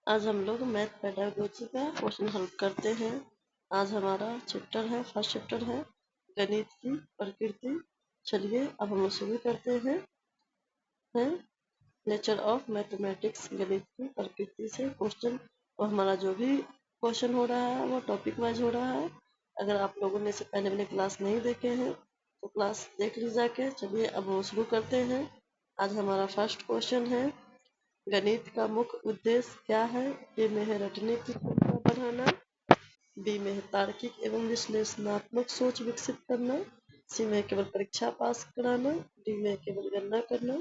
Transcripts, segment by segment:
आज हम लोग मैथ पेडागोजी का क्वेश्चन हल करते हैं। आज हमारा फर्स्ट चैप्टर है गणित की प्रकृति। चलिए अब हम लोग शुरू करते हैं नेचर ऑफ मैथमेटिक्स, गणित की प्रकृति से क्वेश्चन। और हमारा जो भी क्वेश्चन हो रहा है वो टॉपिक वाइज हो रहा है। अगर आप लोगों ने इससे पहले मैंने क्लास नहीं देखे हैं तो क्लास देख ली जाके। चलिए अब हम शुरू करते हैं। आज हमारा फर्स्ट क्वेश्चन है गणित का मुख्य उद्देश्य क्या है। ए में है रटने की क्षमता बढ़ाना, बी में है तार्किक एवं विश्लेषणात्मक सोच विकसित करना, सी में केवल परीक्षा पास कराना, डी में केवल गणना करना।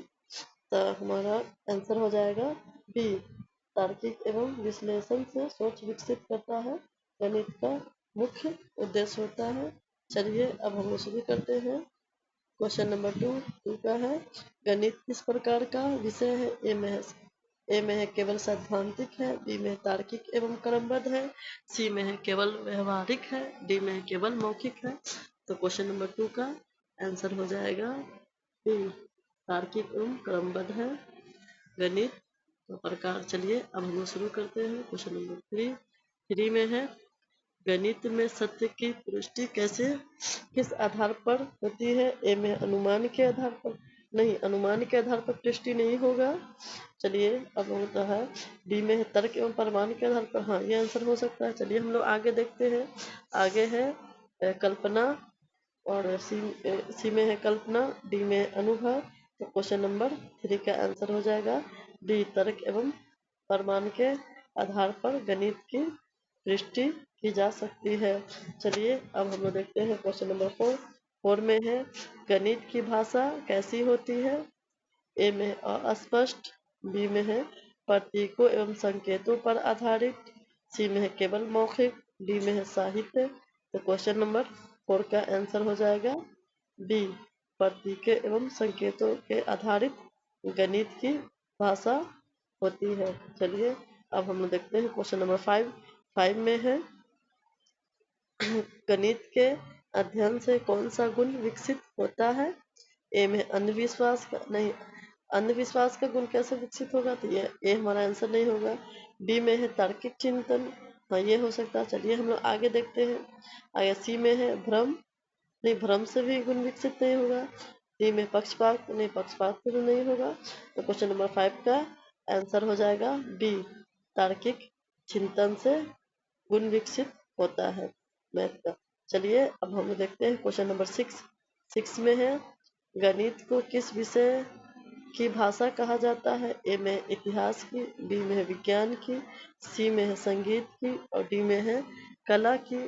तो हमारा आंसर हो जाएगा बी, तार्किक एवं विश्लेषण से सोच विकसित करता है, गणित का मुख्य उद्देश्य होता है। चलिए अब हम शुरू करते हैं। क्वेश्चन नंबर टू का है गणित किस प्रकार का विषय है। ए में है केवल सैद्धांतिक है, बी में तार्किक एवं क्रमबद्ध है, सी में है केवल व्यवहारिक है, डी में है केवल मौखिक है। तो क्वेश्चन नंबर 2 का आंसर हो जाएगा बी, तार्किक एवं क्रमबद्ध है गणित का प्रकार। चलिए अब हम शुरू करते हैं। क्वेश्चन नंबर थ्री में है गणित में सत्य की पुष्टि किस आधार पर होती है। ए में अनुमान के आधार पर, नहीं, अनुमान के आधार पर पुष्टि नहीं होगा। चलिए अब होता है डी में है तर्क एवं प्रमाण के आधार पर, हाँ ये आंसर हो सकता है। चलिए हम लोग आगे देखते हैं। आगे है कल्पना, और सी में है कल्पना, डी में अनुभव। तो क्वेश्चन नंबर 3 का आंसर हो जाएगा डी, तर्क एवं प्रमाण के आधार पर गणित की पुष्टि की जा सकती है। चलिए अब हम लोग देखते हैं क्वेश्चन नंबर 4 में है गणित की भाषा कैसी होती है। ए में अस्पष्ट, बी में है प्रतीकों एवं संकेतों पर आधारित, सी में है केवल मौखिक, डी में है साहित्य। तो क्वेश्चन नंबर 4 का आंसर हो जाएगा बी, प्रतीकों एवं संकेतों के आधारित गणित की भाषा होती है। चलिए अब हम देखते हैं क्वेश्चन नंबर 5 में है गणित के अध्ययन से कौन सा गुण विकसित होता है। ए में अंधविश्वास का, नहीं, अंधविश्वास का गुण कैसे विकसित होगा, तो ये हमारा आंसर नहीं होगा। बी में है तार्किक चिंतन, हाँ ये हो सकता है। चलिए हम लोग आगे देखते हैं। आगे सी में है भ्रम, नहीं, भ्रम से भी गुण विकसित नहीं होगा। डी में पक्षपात, नहीं, पक्षपात से भी नहीं होगा। तो क्वेश्चन नंबर 5 का आंसर हो जाएगा बी, तार्किक चिंतन से गुण विकसित होता है मैथ का। चलिए अब हम देखते हैं क्वेश्चन नंबर 6 में है गणित को किस विषय की भाषा कहा जाता है। ए में इतिहास की, बी में है विज्ञान की, सी में है संगीत की, और डी में है कला की।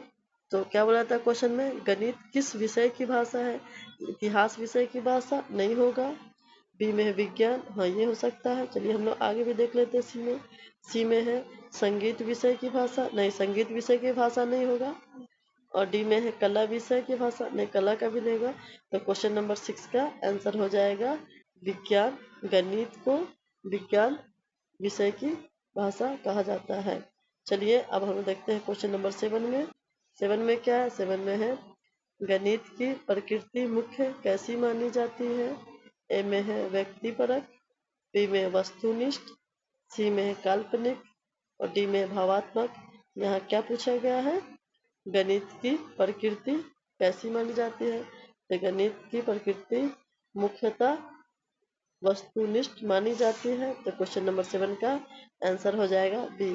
तो क्या बोला था क्वेश्चन में, गणित किस विषय की भाषा है। इतिहास विषय की भाषा नहीं होगा। बी में है विज्ञान, हाँ ये हो सकता है। चलिए हम लोग आगे भी देख लेते हैं। सी में है संगीत विषय की भाषा, नहीं, संगीत विषय की भाषा नहीं होगा। और डी में है कला विषय की भाषा, नहीं, कला का भी नहीं होगा। तो क्वेश्चन नंबर 6 का आंसर हो जाएगा विज्ञान। गणित को विज्ञान विषय की भाषा कहा जाता है। चलिए अब हम देखते हैं क्वेश्चन नंबर 7 में क्या है। 7 में है गणित की प्रकृति मुख्य कैसी मानी जाती है। ए में है व्यक्तिपरक, बी में वस्तुनिष्ठ, सी में है काल्पनिक, और डी में भावात्मक। यहाँ क्या पूछा गया है, गणित की प्रकृति कैसी मानी जाती है। तो गणित की प्रकृति मुख्यतः वस्तुनिष्ठ मानी जाती है। तो क्वेश्चन नंबर 7 का आंसर हो जाएगा बी।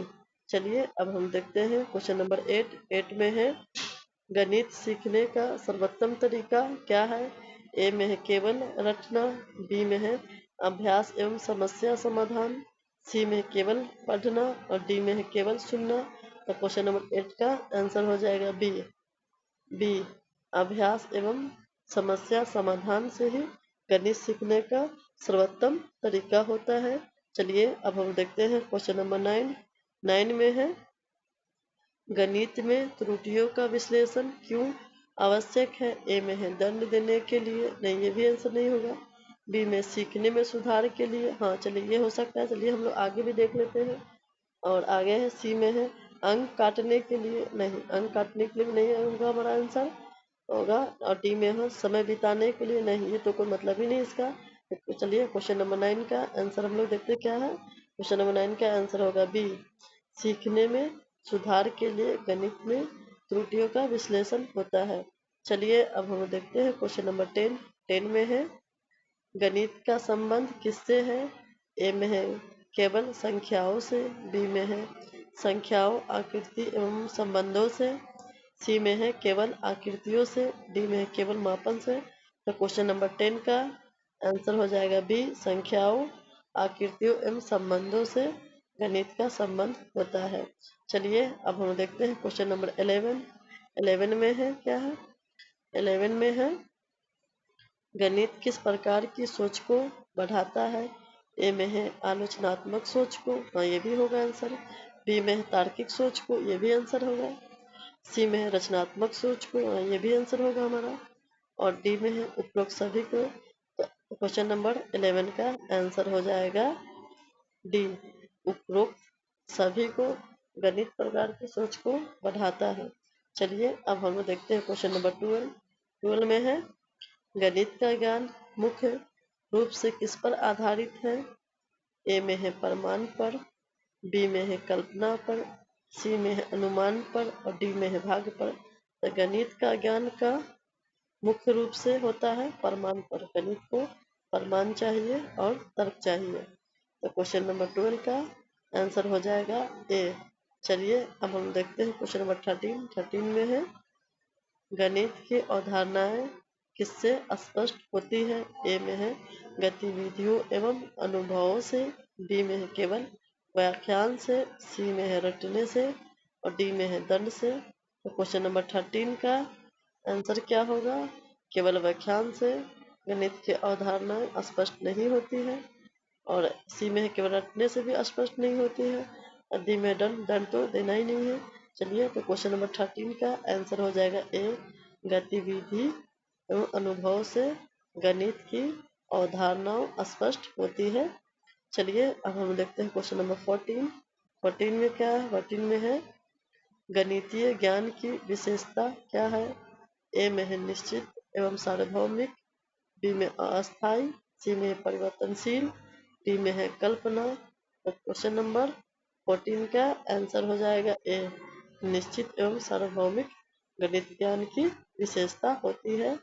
चलिए अब हम देखते हैं क्वेश्चन नंबर 8 में है गणित सीखने का सर्वोत्तम तरीका क्या है। ए में है केवल रटना, बी में है अभ्यास एवं समस्या समाधान, सी में है केवल पढ़ना, और डी में है केवल सुनना। तो क्वेश्चन नंबर 8 का आंसर हो जाएगा बी, अभ्यास एवं समस्या समाधान से ही गणित सीखने का सर्वोत्तम तरीका होता है। चलिए अब हम देखते हैं क्वेश्चन नंबर 9 में है गणित में त्रुटियों का विश्लेषण क्यों आवश्यक है। ए में है दंड देने के लिए, नहीं ये भी आंसर नहीं होगा। बी में सीखने में सुधार के लिए, हाँ चलिए ये हो सकता है। चलिए हम लोग आगे भी देख लेते हैं। और आगे है सी में है अंक काटने के लिए, नहीं, अंक काटने के लिए भी नहीं होगा हमारा आंसर होगा। और डी में है समय बिताने के लिए, नहीं, ये तो कोई मतलब ही नहीं इसका। तो चलिए क्वेश्चन नंबर 9 का आंसर हम लोग देखते क्या है। क्वेश्चन नंबर 9 का आंसर होगा बी, सीखने में सुधार के लिए गणित में त्रुटियों का विश्लेषण होता है। चलिए अब हम देखते हैं क्वेश्चन नंबर 10। 10 में है गणित का संबंध किससे है? ए में है केवल संख्याओं से, बी में है संख्याओं, आकृति एवं संबंधों से, सी में है केवल आकृतियों से, डी में है केवल मापन से। तो क्वेश्चन नंबर 10 का आंसर हो जाएगा बी, संख्याओं, आकृतियों एवं संबंधों से गणित का संबंध होता है। चलिए अब हम देखते हैं क्वेश्चन नंबर 11। 11 में है क्या है? 11 में है गणित किस प्रकार की सोच को बढ़ाता है? ए में है आलोचनात्मक सोच को, हाँ ये भी होगा आंसर। बी में है तार्किक सोच को, ये भी आंसर होगा। सी में है रचनात्मक सोच को, हाँ ये भी आंसर होगा हमारा। और डी में है उपरोक्त सभी को। तो क्वेश्चन नंबर 11 का आंसर हो जाएगा डी, उपरोक्त सभी को गणित प्रकार की सोच को बढ़ाता है। चलिए अब हम देखते हैं क्वेश्चन नंबर 12। 12 में है गणित का ज्ञान मुख्य रूप से किस पर आधारित है? ए में है प्रमाण पर, बी में है कल्पना पर, सी में है अनुमान पर और डी में है भाग पर। तो गणित का ज्ञान का मुख्य रूप से होता है प्रमाण पर। गणित को प्रमाण चाहिए और तर्क चाहिए। तो क्वेश्चन नंबर 12 का आंसर हो जाएगा ए। चलिए अब हम देखते हैं क्वेश्चन नंबर 13। 13 में है गणित की अवधारणाएं किससे स्पष्ट होती है? ए में है गतिविधियों एवं अनुभवों से, बी में है केवल व्याख्यान से, सी में है रटने से और डी में है दंड से। तो क्वेश्चन नंबर 13 का आंसर क्या होगा? केवल व्याख्यान से गणित की अवधारणाएं स्पष्ट नहीं होती है और सी में है केवल रटने से भी स्पष्ट नहीं होती है और डी में दंड, दंड तो देना ही नहीं है। चलिए तो क्वेश्चन नंबर 13 का आंसर हो जाएगा ए, गतिविधि एवं अनुभव से गणित की अवधारणाओं स्पष्ट होती है। चलिए अब हम देखते हैं क्वेश्चन नंबर 14। 14 में क्या है? 14 में है गणितीय ज्ञान की विशेषता क्या है? ए में है निश्चित एवं सार्वभौमिक, बी में अस्थायी, सी में परिवर्तनशील, डी में है कल्पना। तो क्वेश्चन नंबर 14 का आंसर हो जाएगा ए, निश्चित एवं सार्वभौमिक गणित ज्ञान की विशेषता होती है।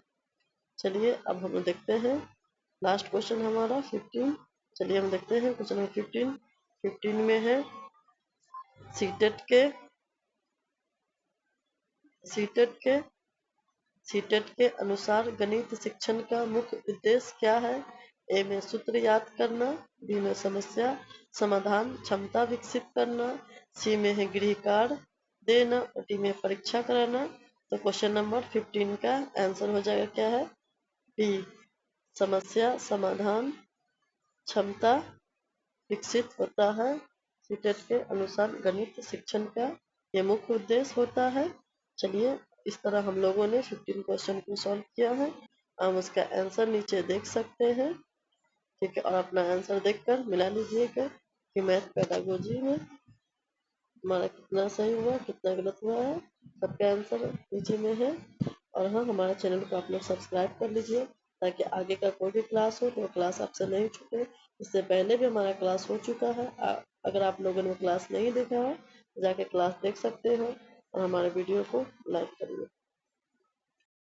चलिए अब हम देखते हैं लास्ट क्वेश्चन हमारा 15। चलिए हम देखते हैं क्वेश्चन नंबर 15। 15 में है सीटेट के सीटेट के सीटेट के अनुसार गणित शिक्षण का मुख्य उद्देश्य क्या है? ए में सूत्र याद करना, बी में समस्या समाधान क्षमता विकसित करना, सी में है गृह कार्य देना और डी में परीक्षा कराना। तो क्वेश्चन नंबर 15 का आंसर हो जाएगा क्या है? बी, समस्या समाधान क्षमता विकसित होता है। सीटेट के अनुसार गणित शिक्षण का ये मुख्य उद्देश्य होता है। चलिए इस तरह हम लोगों ने 15 क्वेश्चन को सॉल्व किया है। हम उसका आंसर नीचे देख सकते हैं, ठीक है, और अपना आंसर देखकर मिला लीजिएगा कि मैथ पेडागोजी में हमारा कितना सही हुआ कितना गलत हुआ है। सबका आंसर नीचे में है। और हाँ, हमारे चैनल को आप लोग सब्सक्राइब कर लीजिए ताकि आगे का कोई भी क्लास हो तो वो क्लास आपसे नहीं छूटे। इससे पहले भी हमारा क्लास हो चुका है। अगर आप लोगों ने वो क्लास नहीं देखा है तो जाके क्लास देख सकते हो और हमारे वीडियो को लाइक करिए।